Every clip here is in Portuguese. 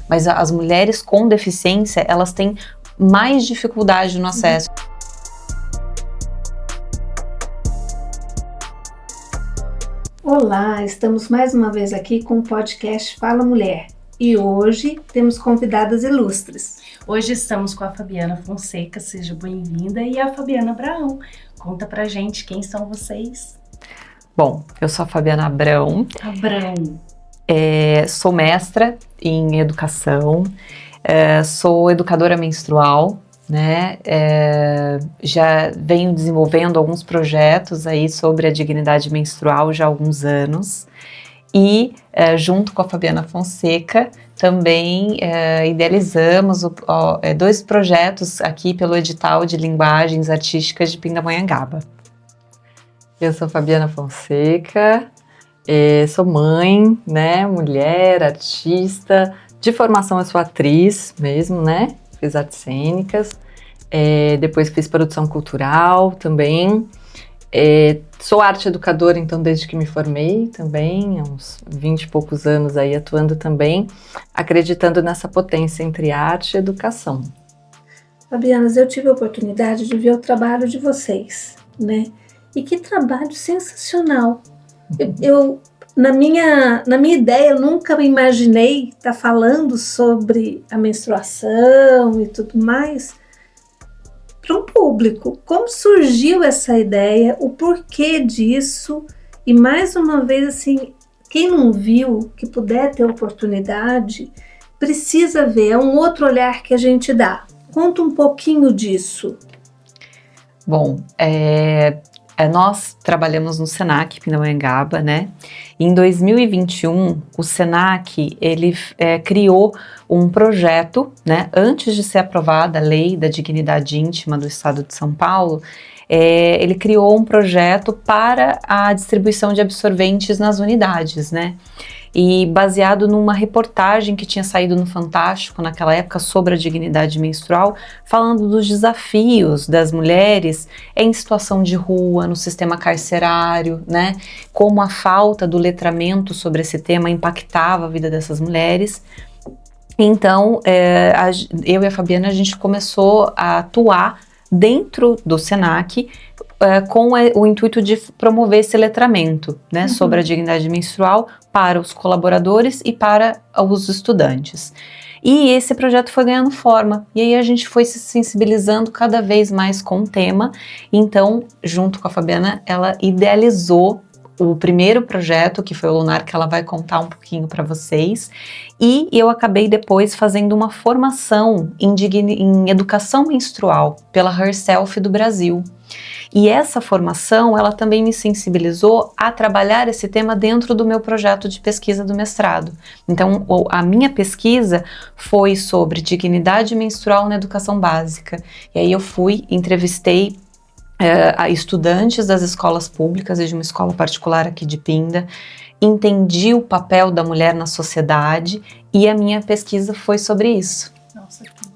mas as mulheres com deficiência, elas têm mais dificuldade no acesso. Olá, estamos mais uma vez aqui com o podcast Fala Mulher e hoje temos convidadas ilustres. Hoje estamos com a Fabiana Fonseca, seja bem-vinda, e a Fabiana Abraão. Conta pra gente quem são vocês. Bom, eu sou a Fabiana Abraão. Sou mestra em educação, sou educadora menstrual, né? Já venho desenvolvendo alguns projetos aí sobre a dignidade menstrual já há alguns anos e junto com a Fabiana Fonseca também idealizamos dois projetos aqui pelo edital de linguagens artísticas de Pindamonhangaba. Eu sou Fabiana Fonseca, sou mãe, né, mulher, artista, de formação eu sou atriz mesmo, né, fiz artes cênicas, depois fiz produção cultural também, sou arte educadora então desde que me formei também, há uns 20 e poucos anos aí atuando também, acreditando nessa potência entre arte e educação. Fabianas, eu tive a oportunidade de ver o trabalho de vocês, né? E que trabalho sensacional! Na minha ideia, eu nunca me imaginei estar falando sobre a menstruação e tudo mais para um público. Como surgiu essa ideia, o porquê disso? E mais uma vez, assim, quem não viu, que puder ter oportunidade, precisa ver, é um outro olhar que a gente dá. Conta um pouquinho disso. Bom, nós trabalhamos no Senac Pindamonhangaba, né? Em 2021, o Senac, ele criou um projeto, né? Antes de ser aprovada a Lei da Dignidade Íntima do Estado de São Paulo, ele criou um projeto para a distribuição de absorventes nas unidades, né? E baseado numa reportagem que tinha saído no Fantástico naquela época sobre a dignidade menstrual, falando dos desafios das mulheres em situação de rua, no sistema carcerário, né? Como a falta do letramento sobre esse tema impactava a vida dessas mulheres. Então, eu e a Fabiana, a gente começou a atuar dentro do Senac com o intuito de promover esse letramento, né, sobre a dignidade menstrual para os colaboradores e para os estudantes. E esse projeto foi ganhando forma, e aí a gente foi se sensibilizando cada vez mais com o tema. Então, junto com a Fabiana, ela idealizou o primeiro projeto, que foi o Lunar, que ela vai contar um pouquinho para vocês, e eu acabei depois fazendo uma formação em educação menstrual pela Herself do Brasil. E essa formação, ela também me sensibilizou a trabalhar esse tema dentro do meu projeto de pesquisa do mestrado. Então, a minha pesquisa foi sobre dignidade menstrual na educação básica. E aí eu entrevistei a estudantes das escolas públicas e de uma escola particular aqui de Pinda, entendi o papel da mulher na sociedade e a minha pesquisa foi sobre isso. Nossa, que legal.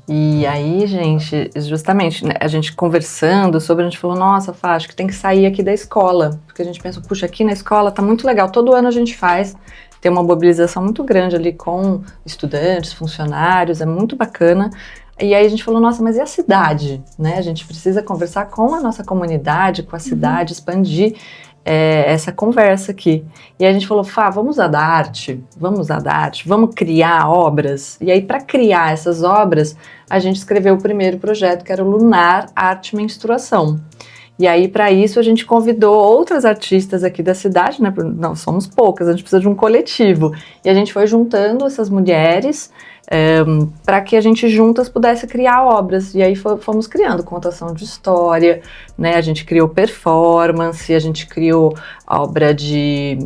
E aí, gente, justamente, né, a gente conversando sobre, a gente falou, nossa, Fá, acho que tem que sair aqui da escola, porque a gente pensa, puxa, aqui na escola tá muito legal, todo ano a gente faz, tem uma mobilização muito grande ali com estudantes, funcionários, é muito bacana. E aí a gente falou, nossa, mas e a cidade, né? A gente precisa conversar com a nossa comunidade, com a cidade, expandir essa conversa aqui. E aí a gente falou, Fá, vamos usar da arte, vamos criar obras. E aí para criar essas obras, a gente escreveu o primeiro projeto, que era o Lunar Arte Menstruação. E aí, para isso, a gente convidou outras artistas aqui da cidade, né? Não, somos poucas, a gente precisa de um coletivo. E a gente foi juntando essas mulheres para que a gente juntas pudesse criar obras. E aí fomos criando contação de história, né? A gente criou performance, a gente criou obra de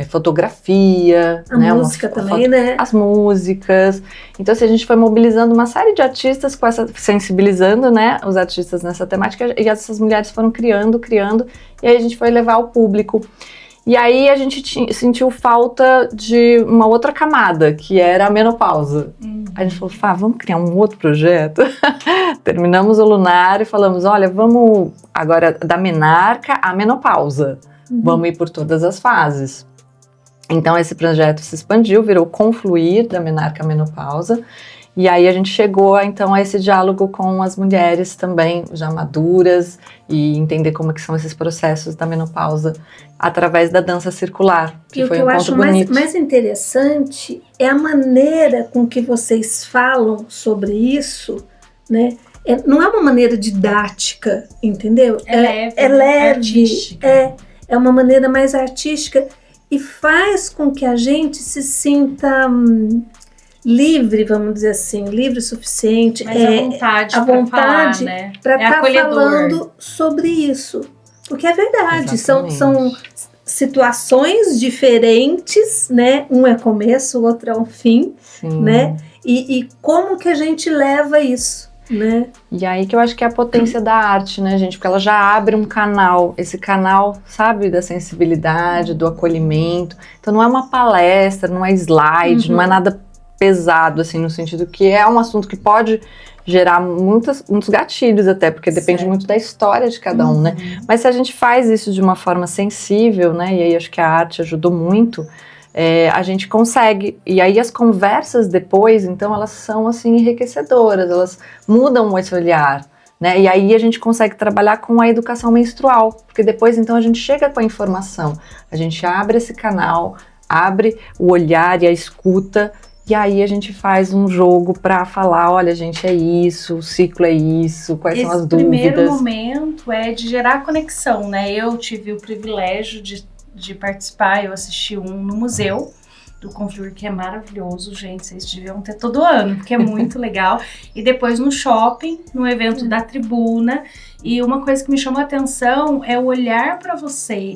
fotografia, a música também, né? As músicas. Então, assim, a gente foi mobilizando uma série de artistas sensibilizando, né, os artistas nessa temática, e essas mulheres foram criando, e aí a gente foi levar ao público. E aí a gente sentiu falta de uma outra camada, que era a menopausa. A gente falou, Fá, vamos criar um outro projeto? Terminamos o Lunar e falamos, olha, vamos agora da menarca à menopausa. Vamos ir por todas as fases. Então esse projeto se expandiu, virou Confluir da Menarca Menopausa. E aí a gente chegou então a esse diálogo com as mulheres também já maduras e entender como que são esses processos da menopausa através da dança circular, que e foi o que eu acho bonito. mais interessante é a maneira com que vocês falam sobre isso, né? Não é uma maneira didática, entendeu? É leve, artística. É uma maneira mais artística e faz com que a gente se sinta livre, vamos dizer assim, livre o suficiente. Mas a vontade para né? estar falando sobre isso. Porque é verdade, são situações diferentes, né? Um é começo, o outro é um fim, Sim. né? E como que a gente leva isso, né? E aí que eu acho que é a potência da arte, né, gente? Porque ela já abre um canal, esse canal, sabe, da sensibilidade, do acolhimento. Então não é uma palestra, não é slide, não é nada pesado, assim, no sentido que é um assunto que pode gerar muitos gatilhos até, porque depende muito da história de cada um, né? Mas se a gente faz isso de uma forma sensível, né, e aí acho que a arte ajudou muito, a gente consegue, e aí as conversas depois, então elas são assim enriquecedoras, elas mudam esse olhar, né, e aí a gente consegue trabalhar com a educação menstrual, porque depois então a gente chega com a informação, a gente abre esse canal, abre o olhar e a escuta, e aí a gente faz um jogo para falar, olha gente, é isso, o ciclo é isso, quais são as dúvidas. Esse primeiro momento é de gerar conexão, né, eu tive o privilégio de participar, eu assisti um no museu do Confluir, que é maravilhoso, gente, vocês deviam ter todo ano, porque é muito legal, e depois no shopping, no evento da Tribuna, e uma coisa que me chamou a atenção é o olhar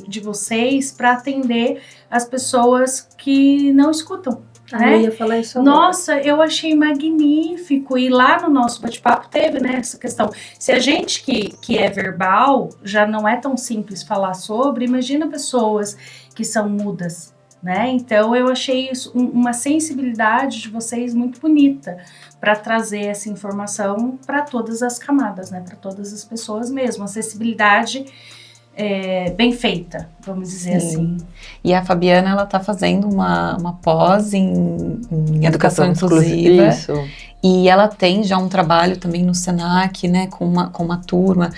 de vocês para atender as pessoas que não escutam. Né? Eu ia falar isso agora. Nossa, eu achei magnífico, e lá no nosso bate-papo teve, né, essa questão, se a gente que é verbal, já não é tão simples falar sobre, imagina pessoas que são mudas, né, então eu achei isso uma sensibilidade de vocês muito bonita, para trazer essa informação para todas as camadas, né, para todas as pessoas mesmo, acessibilidade bem feita, vamos dizer assim. E a Fabiana, ela tá fazendo uma pós em educação inclusiva. Isso. E ela tem já um trabalho também no Senac, né, com uma turma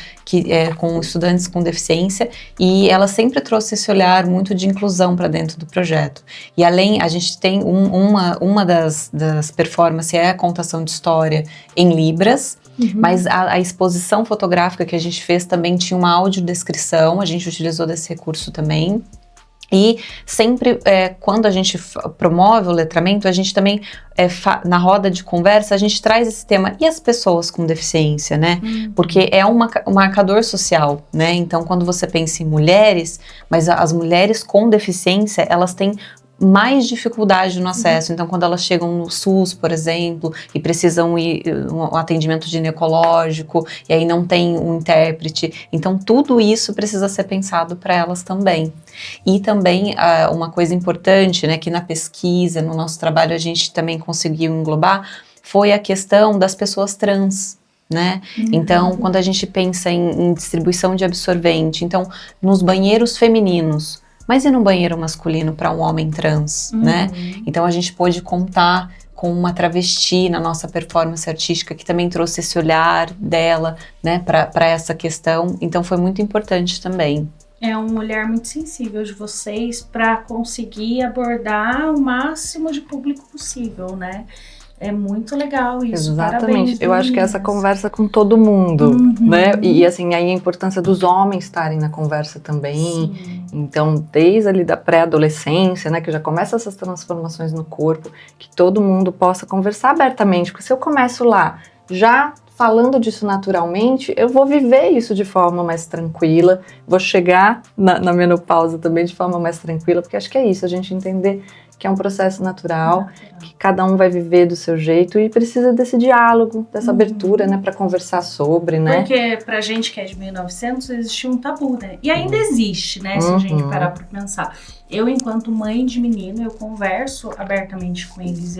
com estudantes com deficiência, e ela sempre trouxe esse olhar muito de inclusão para dentro do projeto. E além, a gente tem uma das performances é a contação de história em Libras, mas a exposição fotográfica que a gente fez também tinha uma audiodescrição, a gente utilizou desse recurso também. E sempre, quando a gente promove o letramento, a gente também, na roda de conversa, a gente traz esse tema, e as pessoas com deficiência, né? Porque é um marcador social, né? Então, quando você pensa em mulheres, mas as mulheres com deficiência, elas têm mais dificuldade no acesso. Então, quando elas chegam no SUS, por exemplo, e precisam ir um atendimento ginecológico, e aí não tem um intérprete, então tudo isso precisa ser pensado para elas também. E também uma coisa importante, né, que na pesquisa, no nosso trabalho, a gente também conseguiu englobar, foi a questão das pessoas trans, né? Então, quando a gente pensa em distribuição de absorvente, então, nos banheiros femininos, mas e no banheiro masculino para um homem trans, né? Então a gente pôde contar com uma travesti na nossa performance artística que também trouxe esse olhar dela, né, para essa questão. Então foi muito importante também. É um olhar muito sensível de vocês para conseguir abordar o máximo de público possível, né? É muito legal isso. Exatamente. Parabéns, eu acho que essa conversa com todo mundo, né? E assim, aí a importância dos homens estarem na conversa também. Sim. Então, desde ali da pré-adolescência, né, que já começa essas transformações no corpo, que todo mundo possa conversar abertamente, porque se eu começo lá, já falando disso naturalmente, eu vou viver isso de forma mais tranquila, vou chegar na menopausa também de forma mais tranquila, porque acho que é isso, a gente entender que é um processo natural, que cada um vai viver do seu jeito e precisa desse diálogo, dessa abertura, né, para conversar sobre, né? Porque pra gente que é de 1900 existia um tabu, né? E ainda existe, né, se a gente parar pra pensar. Eu, enquanto mãe de menino, eu converso abertamente com eles.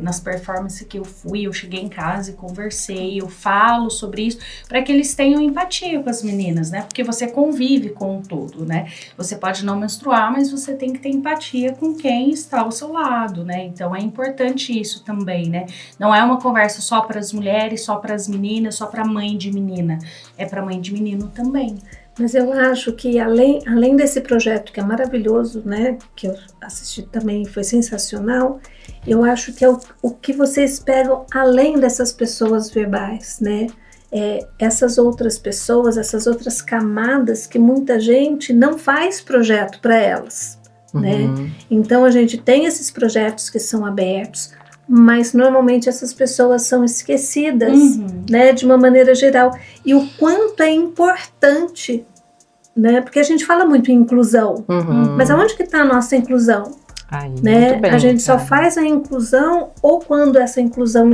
Nas performances que eu fui, eu cheguei em casa e conversei, eu falo sobre isso, para que eles tenham empatia com as meninas, né? Porque você convive com o todo, né? Você pode não menstruar, mas você tem que ter empatia com quem está ao seu lado, né? Então é importante isso também, né? Não é uma conversa só para as mulheres, só para as meninas, só para mãe de menina. É para mãe de menino também. Mas eu acho que além desse projeto que é maravilhoso, né, que eu assisti também, foi sensacional, eu acho que é o que vocês pegam além dessas pessoas verbais, né, essas outras pessoas, essas outras camadas que muita gente não faz projeto para elas, né, então a gente tem esses projetos que são abertos, mas normalmente essas pessoas são esquecidas, né, de uma maneira geral. E o quanto é importante, né, porque a gente fala muito em inclusão, mas aonde que está a nossa inclusão? Né? Muito bem, a gente só faz a inclusão ou quando essa inclusão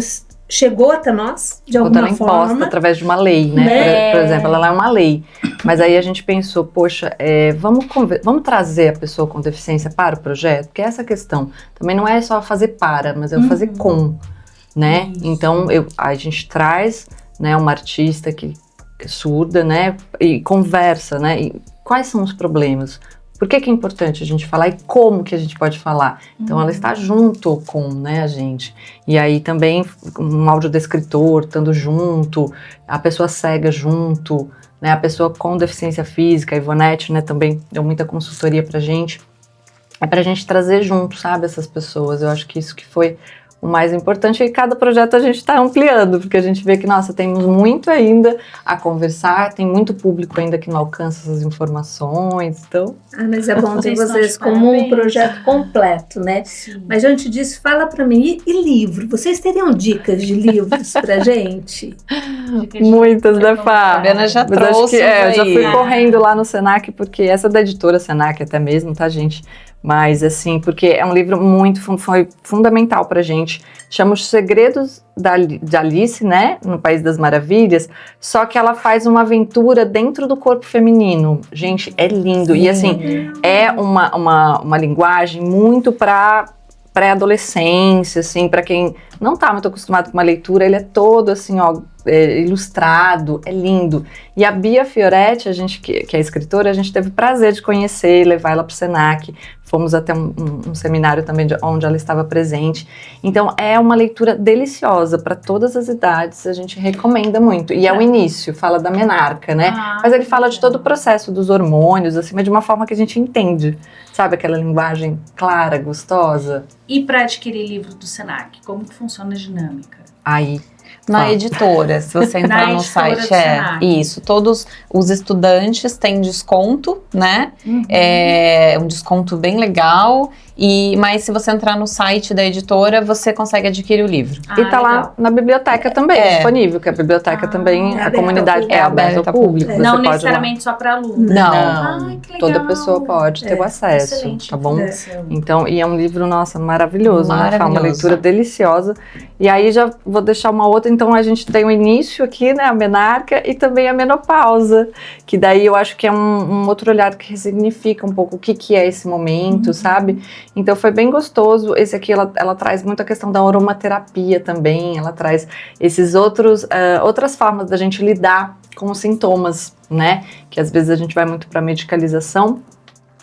chegou até nós, de alguma ela forma. imposta através de uma lei, né? Por exemplo, ela é uma lei. Mas aí a gente pensou, poxa, vamos trazer a pessoa com deficiência para o projeto? Porque essa questão também não é só fazer para, mas é fazer com, né? Isso. Então, a gente traz, né, uma artista que é surda, né? E conversa, né? E quais são os problemas? Por que é importante a gente falar e como que a gente pode falar? Então, ela está junto com, né, a gente. E aí também um audiodescritor estando junto, a pessoa cega junto, né, a pessoa com deficiência física, a Ivonete, né, também deu muita consultoria pra gente. É pra gente trazer junto, sabe, essas pessoas. Eu acho que isso que foi o mais importante, e cada projeto a gente está ampliando, porque a gente vê que, nossa, temos muito ainda a conversar, tem muito público ainda que não alcança essas informações, então... mas é bom ter vocês como um projeto completo, né? Sim. Mas antes disso, fala para mim, e livro? Vocês teriam dicas de livros pra gente? Muitas, né, Fá? A Biana já trouxe. Eu já fui correndo lá no Senac, porque essa é da editora Senac até mesmo, tá, gente? Mas, assim, porque é um livro foi fundamental pra gente. Chama Os Segredos de Alice, né, no País das Maravilhas, só que ela faz uma aventura dentro do corpo feminino. Gente, é lindo. Sim. E, assim, é uma linguagem muito pra pré-adolescência, assim, pra quem não tá muito acostumado com uma leitura, ele é todo, assim, ó, ilustrado, é lindo. E a Bia Fioretti, que é escritora, a gente teve o prazer de conhecer, levar ela pro Senac, fomos até um seminário também onde ela estava presente. Então é uma leitura deliciosa para todas as idades, a gente recomenda muito. E é o início, fala da menarca, né? Mas ele fala de todo o processo dos hormônios, assim, mas de uma forma que a gente entende, sabe? Aquela linguagem clara, gostosa. E para adquirir livro do Senac, como que funciona a dinâmica? Aí... Na editora, se você entrar no site, isso, todos os estudantes têm desconto, né? É um desconto bem legal, mas se você entrar no site da editora, você consegue adquirir o livro. E tá lá na biblioteca também, disponível, que a biblioteca também, a comunidade é aberta ao público. Não necessariamente só para alunos. Não, toda pessoa pode ter o acesso, excelente, tá bom? Então, e é um livro, nossa, maravilhoso, né? Uma leitura deliciosa. E aí já vou deixar uma outra, então a gente tem o início aqui, né, a menarca e também a menopausa, que daí eu acho que é um outro olhar que ressignifica um pouco o que é esse momento, sabe? Então foi bem gostoso. Esse aqui, ela traz muito a questão da aromaterapia também, ela traz esses outras formas da gente lidar com os sintomas, né? Que às vezes a gente vai muito para medicalização,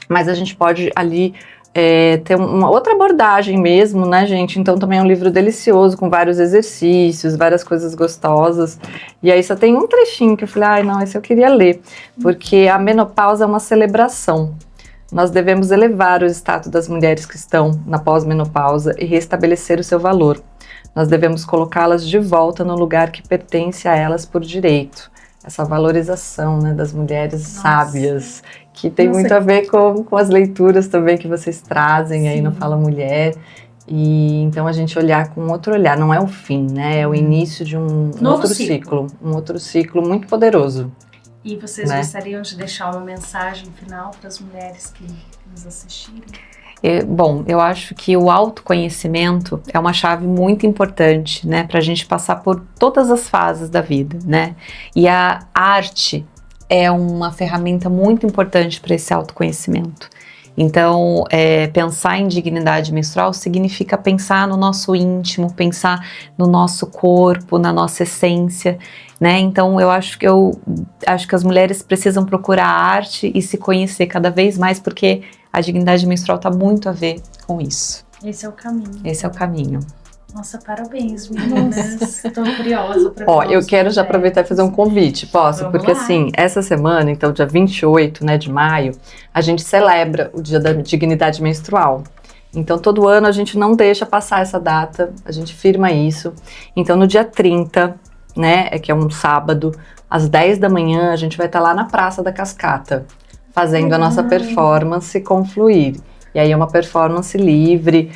mas a gente pode ali ter uma outra abordagem mesmo, né, gente? Então também é um livro delicioso, com vários exercícios, várias coisas gostosas. E aí só tem um trechinho que eu falei, não, esse eu queria ler, porque a menopausa é uma celebração. Nós devemos elevar o status das mulheres que estão na pós-menopausa e restabelecer o seu valor. Nós devemos colocá-las de volta no lugar que pertence a elas por direito. Essa valorização, né, das mulheres sábias, que tem muito a ver com as leituras também que vocês trazem aí no Fala Mulher. E então a gente olhar com outro olhar, não é o fim, né? É o início de um outro ciclo. Um outro ciclo muito poderoso. E vocês gostariam de deixar uma mensagem final para as mulheres que nos assistirem? Bom, eu acho que o autoconhecimento é uma chave muito importante, né, para a gente passar por todas as fases da vida, né? E a arte é uma ferramenta muito importante para esse autoconhecimento. Então, pensar em dignidade menstrual significa pensar no nosso íntimo, pensar no nosso corpo, na nossa essência, né? Então, eu acho que as mulheres precisam procurar arte e se conhecer cada vez mais, porque a dignidade menstrual está muito a ver com isso. Esse é o caminho. Esse é o caminho. Nossa, parabéns, meninas. Tô curiosa pra ver. Ó, eu quero já aproveitar e fazer um convite, posso? Vamos Porque lá. assim, essa semana, então dia 28, né, de maio, a gente celebra o Dia da Dignidade Menstrual. Então todo ano a gente não deixa passar essa data, a gente firma isso. Então no dia 30, né, que é um sábado, às 10 da manhã, a gente vai estar lá na Praça da Cascata, fazendo a nossa performance Confluir. E aí é uma performance livre,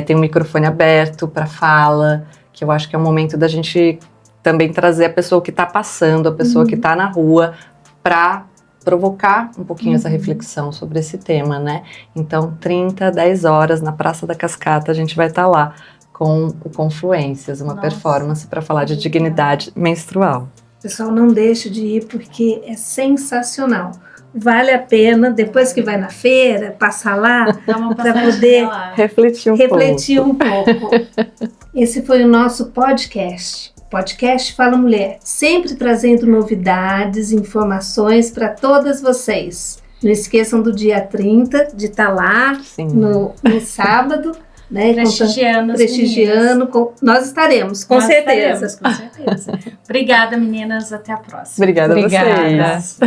tem um microfone aberto para fala, que eu acho que é um momento da gente também trazer a pessoa que está passando, a pessoa que está na rua, para provocar um pouquinho essa reflexão sobre esse tema, né? Então, 30, 10 horas, na Praça da Cascata, a gente vai estar lá com o Confluências, uma performance para falar de dignidade menstrual. Pessoal, não deixe de ir porque é sensacional. Vale a pena, depois que vai na feira, passar lá, Dá uma para passadinha poder lá. Refletir refletir um pouco. Esse foi o nosso podcast. Podcast Fala Mulher, sempre trazendo novidades, informações para todas vocês. Não esqueçam do dia 30 de estar lá Sim. no sábado, né? Prestigiando. Nós estaremos, com Nós certeza. estaremos, com certeza. Obrigada, meninas. Até a próxima. Obrigada a Obrigada. vocês.